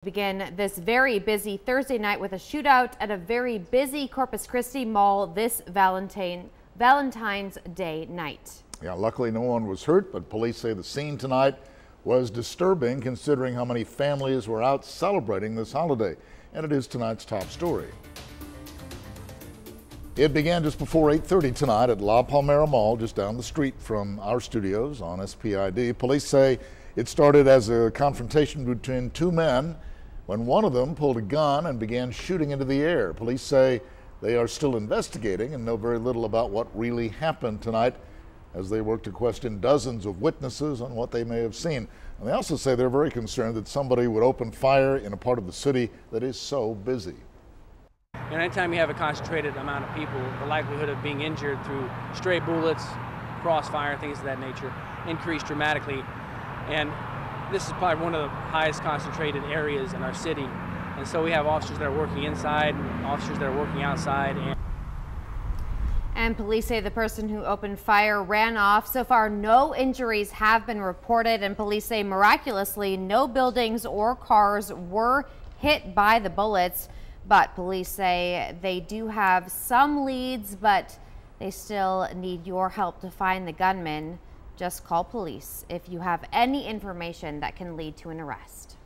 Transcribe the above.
Begin this very busy Thursday night with a shootout at a very busy Corpus Christi mall this Valentine's Day night. Yeah, luckily no one was hurt, but police say the scene tonight was disturbing considering how many families were out celebrating this holiday. And it is tonight's top story. It began just before 8:30 tonight at Palmera Mall, just down the street from our studios on SPID. Police say it started as a confrontation between two men when one of them pulled a gun and began shooting into the air. Police say they are still investigating and know very little about what really happened tonight as they work to question dozens of witnesses on what they may have seen. And they also say they're very concerned that somebody would open fire in a part of the city that is so busy. And anytime you have a concentrated amount of people, the likelihood of being injured through stray bullets, crossfire, things of that nature, increase dramatically. And this is probably one of the highest concentrated areas in our city. And so we have officers that are working inside, officers that are working outside. And police say the person who opened fire ran off. So far, no injuries have been reported, and police say miraculously no buildings or cars were hit by the bullets. But police say they do have some leads, but they still need your help to find the gunman. Just call police if you have any information that can lead to an arrest.